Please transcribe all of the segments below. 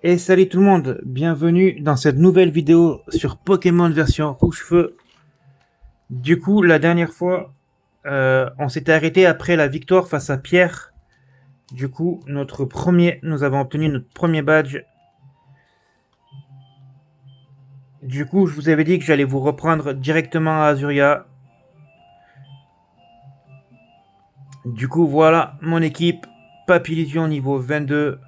Et salut tout le monde, bienvenue dans cette nouvelle vidéo sur Pokémon version rouge-feu. Du coup, la dernière fois, on s'était arrêté après la victoire face à Pierre. Du coup, nous avons obtenu notre premier badge. Du coup, je vous avais dit que j'allais vous reprendre directement à Azuria. Du coup, voilà mon équipe, Papillusion niveau 22.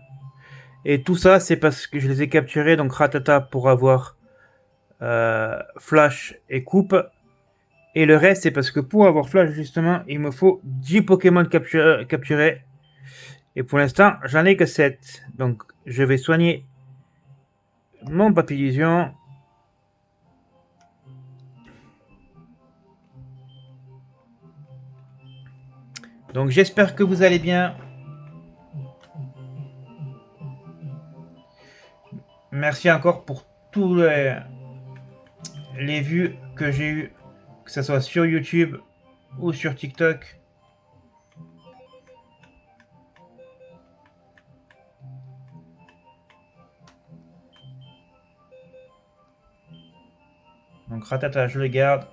Et tout ça, c'est parce que je les ai capturés, donc Ratata pour avoir Flash et Coupe. Et le reste, c'est parce que pour avoir Flash, justement, il me faut 10 Pokémon capturés. Et pour l'instant, j'en ai que 7. Donc, je vais soigner mon Papillusion. Donc, j'espère que vous allez bien. Merci encore pour tous les vues que j'ai eues, que ce soit sur YouTube ou sur TikTok. Donc, Ratata, je le garde.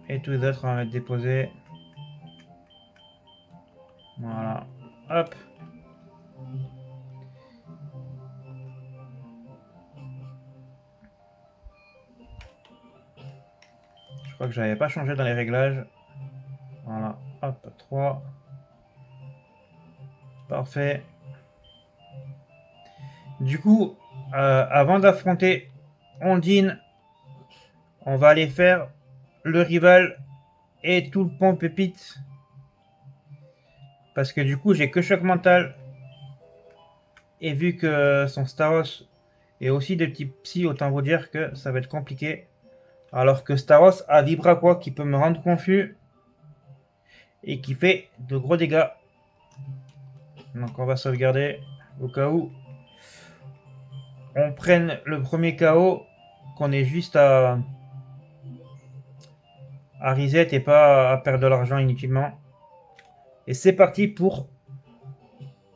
Et tous les autres, on va les déposer. Voilà. Hop. Je crois que j'avais pas changé dans les réglages. Voilà. Hop, 3. Parfait. Du coup, avant d'affronter Ondine, on va aller faire le rival et tout le pont pépite. Parce que du coup, j'ai que choc mental. Et vu que son Staros est aussi des petits psy, autant vous dire que ça va être compliqué. Alors que Staros a Vibra quoi qui peut me rendre confus. Et qui fait de gros dégâts. Donc on va sauvegarder au cas où on prenne le premier KO. Qu'on ait juste à reset et pas à perdre de l'argent inutilement. Et c'est parti pour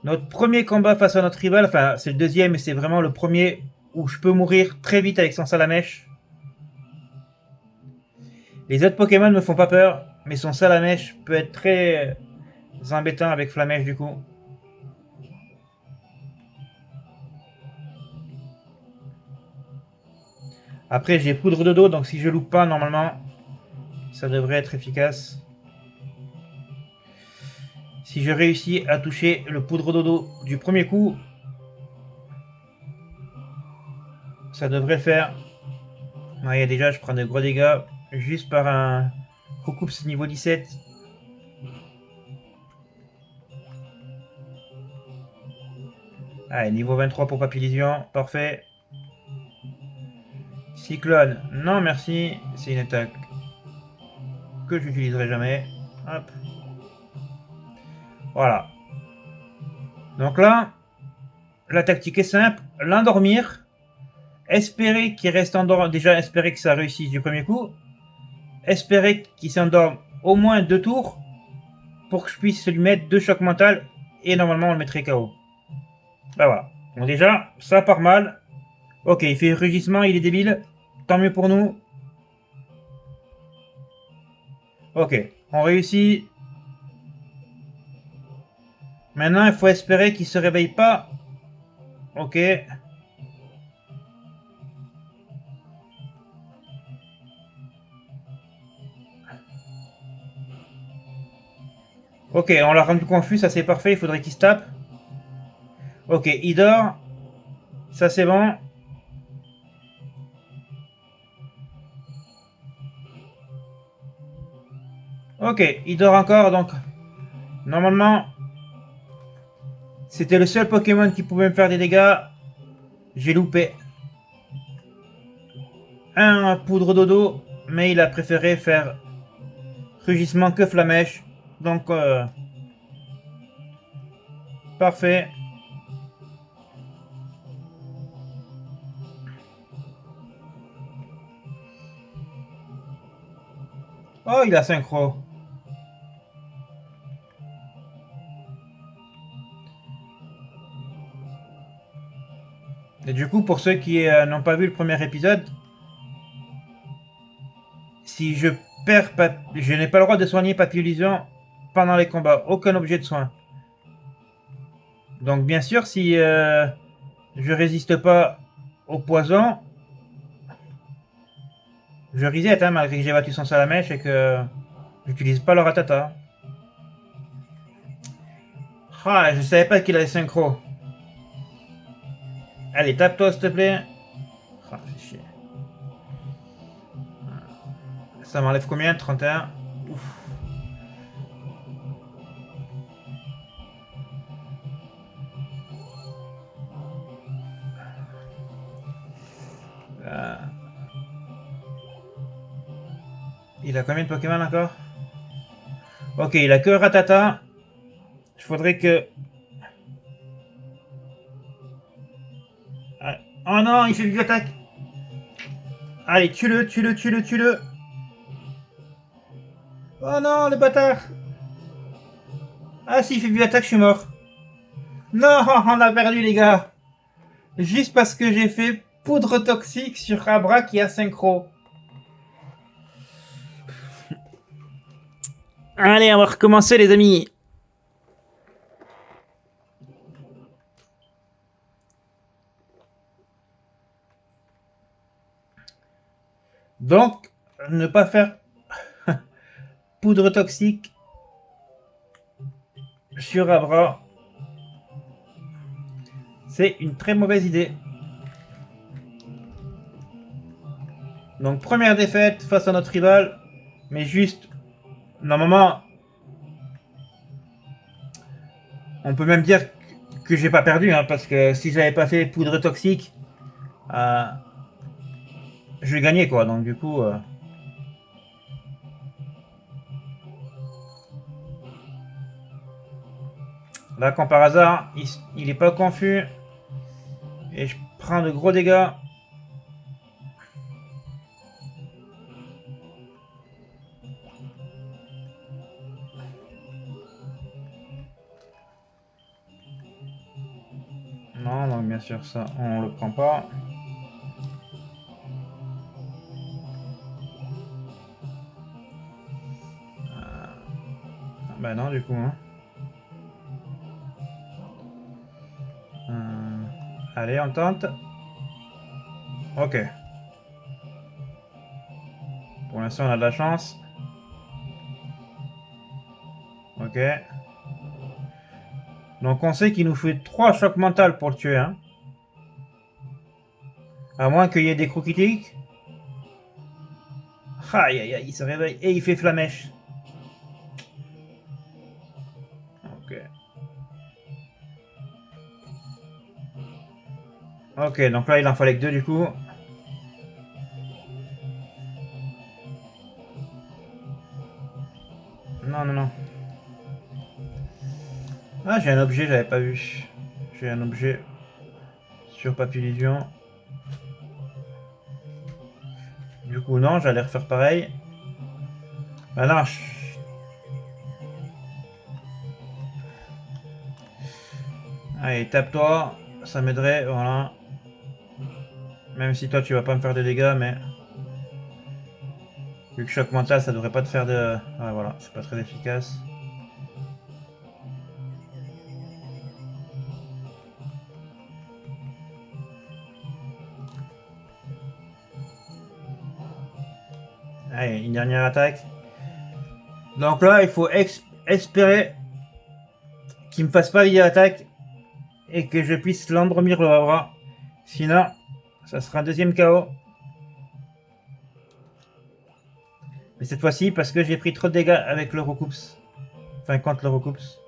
notre premier combat face à notre rival. Enfin, c'est le deuxième et c'est vraiment le premier où je peux mourir très vite avec son salamèche. Les autres Pokémon me font pas peur, mais son salamèche peut être très embêtant avec Flamèche du coup. Après, j'ai poudre de dos, donc si je loupe pas, normalement, ça devrait être efficace. Si je réussis à toucher le poudre de dos du premier coup, ça devrait le faire. Ouais, déjà, je prends de gros dégâts juste par un Coucoups niveau 17. Allez, niveau 23 pour Papillusion, parfait. Cyclone, non merci, c'est une attaque que j'utiliserai jamais. Hop. Voilà. Donc là, la tactique est simple, l'endormir, espérer qu'il reste endormi, déjà espérer que ça réussisse du premier coup, espérer qu'il s'endorme au moins 2 tours pour que je puisse lui mettre 2 chocs mentaux et normalement on le mettrait KO. Bah voilà. Bon déjà, ça part mal. Ok, il fait rugissement, il est débile. Tant mieux pour nous. Ok, on réussit. Maintenant, il faut espérer qu'il se réveille pas. Ok. Ok, on l'a rendu confus, ça c'est parfait, il faudrait qu'il se tape. Ok, il dort. Ça c'est bon. Ok, il dort encore, donc normalement, c'était le seul Pokémon qui pouvait me faire des dégâts. J'ai loupé un poudre dodo, mais il a préféré faire rugissement que flamèche. Donc, parfait. Oh, il a synchro. Et du coup, pour ceux qui n'ont pas vu le premier épisode, si je perds, je n'ai pas le droit de soigner Papillusion pendant les combats. Aucun objet de soin. Donc bien sûr, si je résiste pas au poison, je reset, hein, malgré que j'ai battu son salamèche et que j'utilise pas le ratata. Ah, je savais pas qu'il avait synchro. Allez, tape-toi s'il te plaît. Ah, c'est chier. Ça m'enlève combien? 31. Ouf. Il a combien de Pokémon encore? Ok, il a que Ratata. Il faudrait que... Ah. Oh non, il fait du attaque. Allez, tue-le, tue-le, tue-le, tue-le. Oh non, le bâtard. Ah si, il fait du attaque, je suis mort. Non, on a perdu les gars. Juste parce que j'ai fait poudre toxique sur Abra qui a synchro. Allez, on va recommencer les amis. Donc, ne pas faire poudre toxique sur Abra, c'est une très mauvaise idée. Donc première défaite face à notre rival, mais juste, normalement, on peut même dire que j'ai pas perdu, hein, parce que si j'avais pas fait poudre toxique, je gagnais quoi, donc du coup... Là, comme par hasard, il est pas confus. Et je prends de gros dégâts. Non, donc bien sûr, ça, on le prend pas. Bah non, du coup. Hein. Allez, on tente. Ok. Pour l'instant, on a de la chance. Ok. Donc on sait qu'il nous fait 3 chocs mentaux pour le tuer. Hein. À moins qu'il y ait des critiques. Aïe aïe aïe, il se réveille et il fait flamèche. Ok. Ok, donc là il en fallait que 2 du coup. Non, non, non. Ah, j'ai un objet, j'avais pas vu. J'ai un objet sur Papillusion. Du coup, non, j'allais refaire pareil. Bah non, Allez, tape-toi. Ça m'aiderait, voilà. Même si toi, tu vas pas me faire de dégâts, mais... Vu que choc mental, ça devrait pas te faire de... Ah, voilà, c'est pas très efficace. Allez, une dernière attaque. Donc là, il faut espérer qu'il me fasse pas attaque et que je puisse l'endormir le bras. Sinon, ça sera un deuxième KO. Mais cette fois-ci, parce que j'ai pris trop de dégâts avec le Recoups. Enfin, contre le Recoups.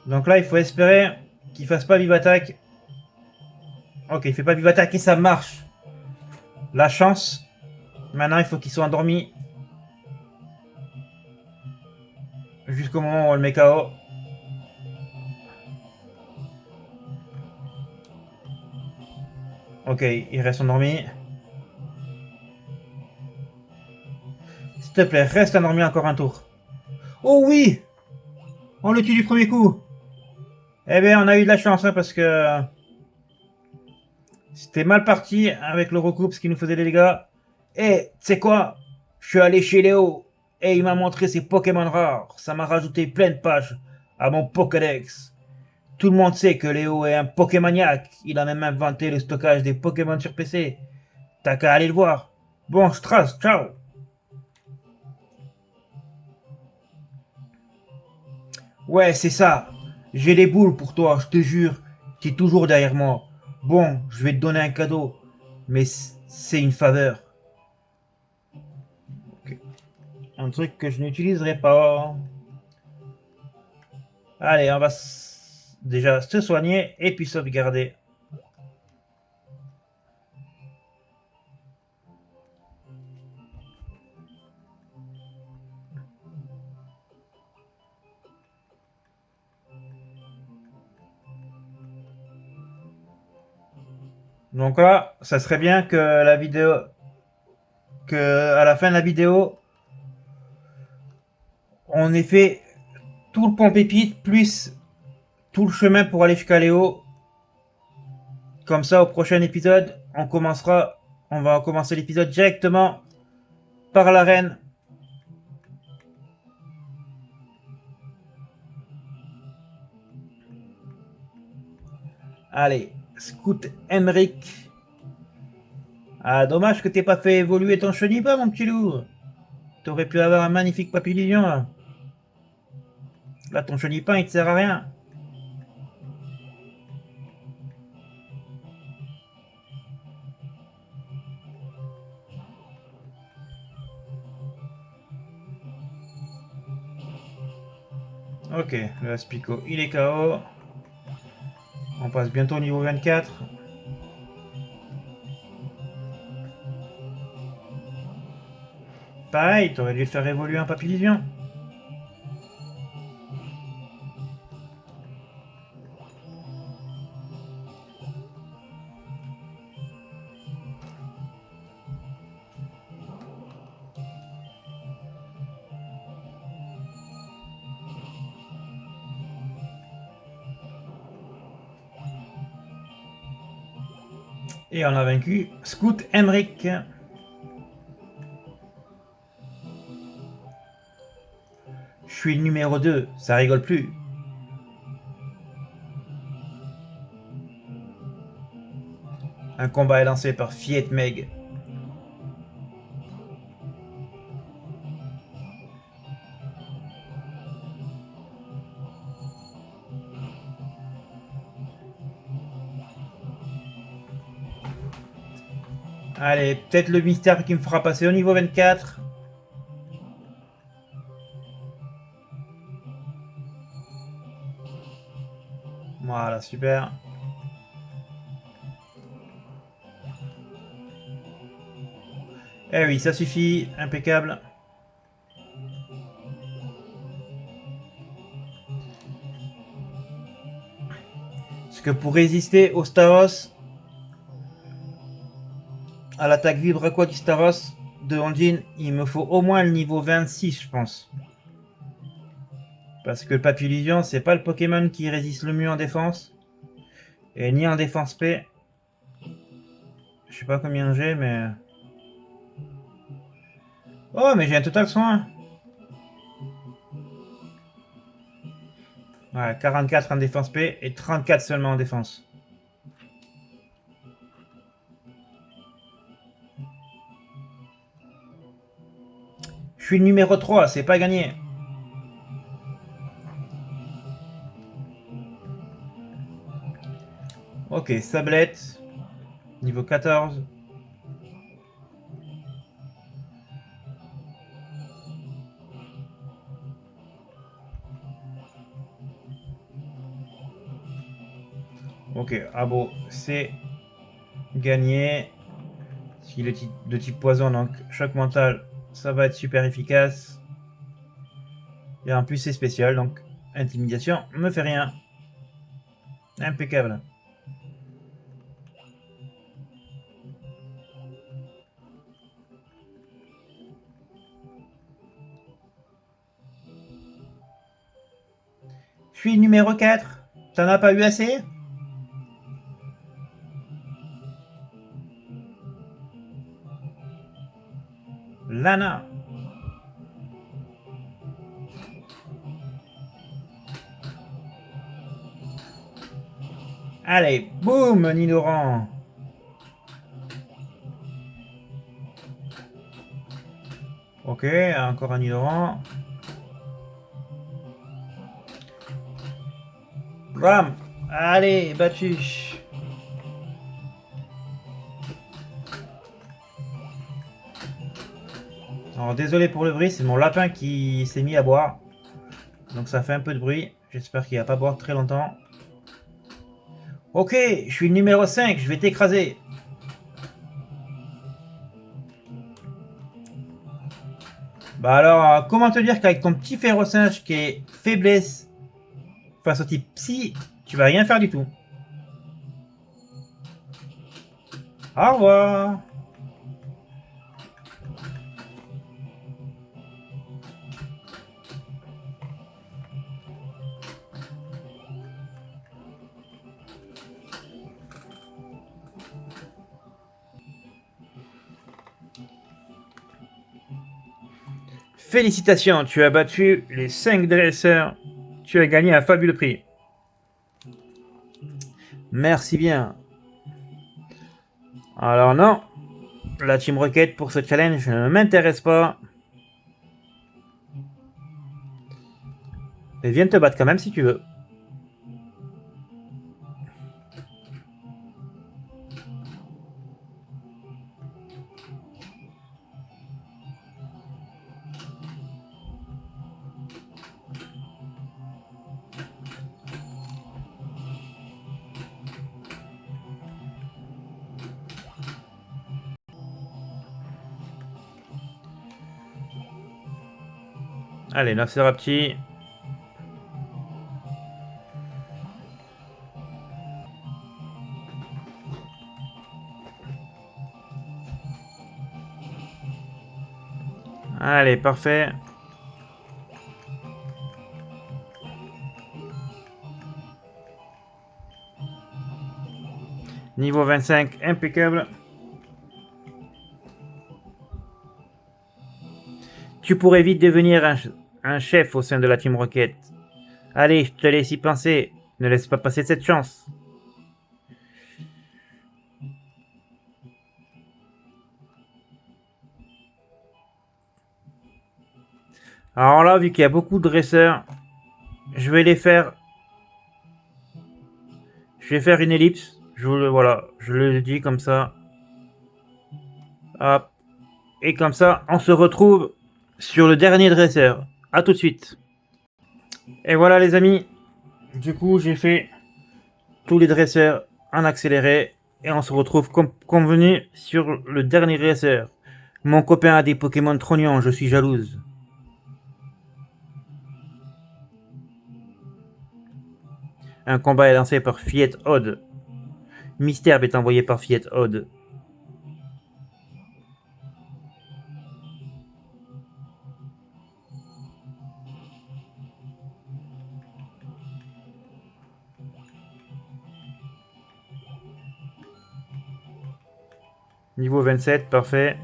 Donc là, il faut espérer qu'il fasse pas vive attaque. Ok, il fait pas vive attaque et ça marche. La chance. Maintenant, il faut qu'il soit endormi. Jusqu'au moment où on le met KO. Ok, il reste endormi. S'il te plaît, reste endormi encore un tour. Oh oui! On le tue du premier coup. Eh bien, on a eu de la chance, hein, parce que... C'était mal parti avec le recoupe, ce qui nous faisait des dégâts. Et tu sais quoi? Je suis allé chez Léo et il m'a montré ses Pokémon rares. Ça m'a rajouté plein de pages à mon Pokédex. Tout le monde sait que Léo est un Pokémaniaque. Il a même inventé le stockage des Pokémon sur PC. T'as qu'à aller le voir. Bon, je trace, ciao. Ouais, c'est ça. J'ai les boules pour toi, je te jure. T'es toujours derrière moi. Bon, je vais te donner un cadeau. Mais c'est une faveur. Ok. Un truc que je n'utiliserai pas. Allez, on va déjà se soigner et puis sauvegarder. Donc là, ça serait bien que la vidéo, que à la fin de la vidéo, on ait fait tout le pont Pépite plus tout le chemin pour aller jusqu'à Léo. Comme ça, au prochain épisode, on va commencer l'épisode directement par l'arène. Allez, Scout Emric. Ah, dommage que t'aies pas fait évoluer ton chenipa, mon petit loup. T'aurais pu avoir un magnifique papillon, là. Là, ton chenipa, il te sert à rien. Ok, le Aspico, il est KO. On passe bientôt au niveau 24. Pareil, t'aurais dû faire évoluer un papillon. Et on a vaincu Scout Emric. Je suis le numéro 2, ça rigole plus. Un combat est lancé par Fiat Meg. Allez, peut-être le mystère qui me fera passer au niveau 24. Voilà, super. Eh oui, ça suffit, impeccable. Parce que pour résister au Staros, à l'attaque Vibra-Quoi du Staros de Ondine, il me faut au moins le niveau 26, je pense. Parce que le Papillusion, c'est pas le Pokémon qui résiste le mieux en défense. Et ni en défense P. Je sais pas combien j'ai, mais... Oh, mais j'ai un total soin. Ouais, 44 en défense P et 34 seulement en défense. Je suis le numéro 3, c'est pas gagné. Ok, Sablette. Niveau 14. Ok, Abo, c'est gagné. S'il est de type poison, donc choc mental, ça va être super efficace. Et en plus, c'est spécial, donc intimidation me fait rien. Impeccable. Je suis numéro 4. T'en as pas eu assez? Lana. Allez, boum, Nidoran. Ok, encore un Nidoran. Bram. Allez, battu. Alors désolé pour le bruit, c'est mon lapin qui s'est mis à boire. Donc ça fait un peu de bruit. J'espère qu'il va pas boire très longtemps. Ok, je suis le numéro 5, je vais t'écraser. Bah alors, comment te dire qu'avec ton petit férocinge qui est faiblesse face au type psy, tu vas rien faire du tout. Au revoir. Félicitations, tu as battu les 5 dresseurs. Tu as gagné un fabuleux prix. Merci bien. Alors non, la Team Rocket pour ce challenge ne m'intéresse pas. Mais viens te battre quand même si tu veux. Allez, Nocérapti. Allez, parfait. Niveau 25, impeccable. Tu pourrais vite devenir un chef au sein de la Team Rocket. Allez, je te laisse y penser. Ne laisse pas passer cette chance. Alors là, vu qu'il y a beaucoup de dresseurs, je vais les faire. Je vais faire une ellipse. Voilà, je le dis comme ça. Hop. Et comme ça, on se retrouve sur le dernier dresseur. A tout de suite. Et voilà les amis. Du coup, j'ai fait tous les dresseurs en accéléré. Et on se retrouve comme convenu sur le dernier dresseur. Mon copain a des Pokémon trognons, je suis jalouse. Un combat est lancé par Fillette Odd. Mystère est envoyé par Fillette Odd. Niveau 27, parfait.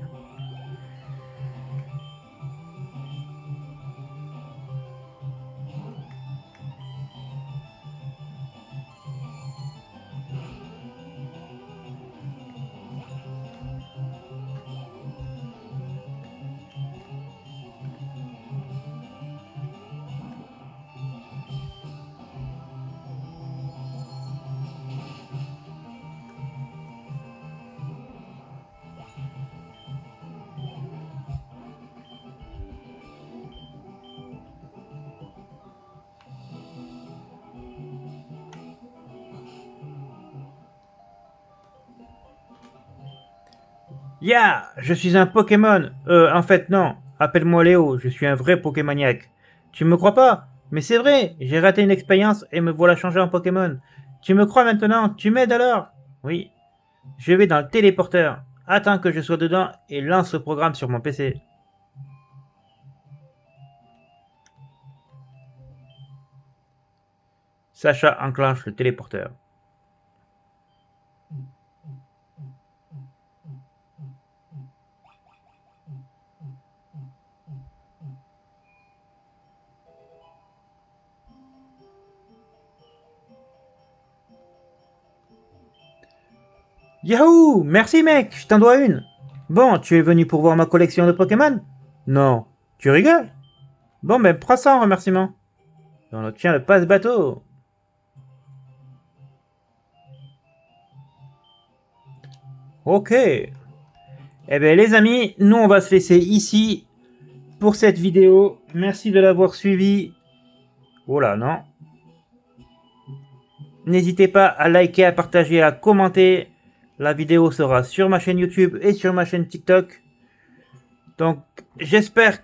Ya, je suis un Pokémon. En fait, non. Appelle-moi Léo, je suis un vrai Pokémaniac. Tu me crois pas? Mais c'est vrai, j'ai raté une expérience et me voilà changé en Pokémon. Tu me crois maintenant? Tu m'aides alors? Oui. Je vais dans le téléporteur. Attends que je sois dedans et lance le programme sur mon PC. Sacha enclenche le téléporteur. Yahoo! Merci mec, je t'en dois une. Bon, tu es venu pour voir ma collection de Pokémon? Non. Tu rigoles? Bon, ben prends ça en remerciement. On obtient le passe-bateau. Ok. Eh bien les amis, nous on va se laisser ici pour cette vidéo. Merci de l'avoir suivi. Oh là, non. N'hésitez pas à liker, à partager, à commenter. La vidéo sera sur ma chaîne YouTube et sur ma chaîne TikTok. Donc j'espère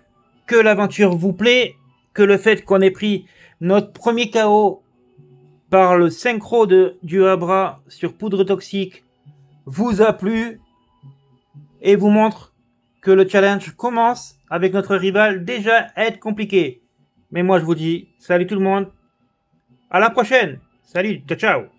que l'aventure vous plaît, que le fait qu'on ait pris notre premier KO par le synchro du Abra sur poudre toxique vous a plu et vous montre que le challenge commence avec notre rival déjà à être compliqué. Mais moi je vous dis salut tout le monde, à la prochaine, salut, ciao ciao.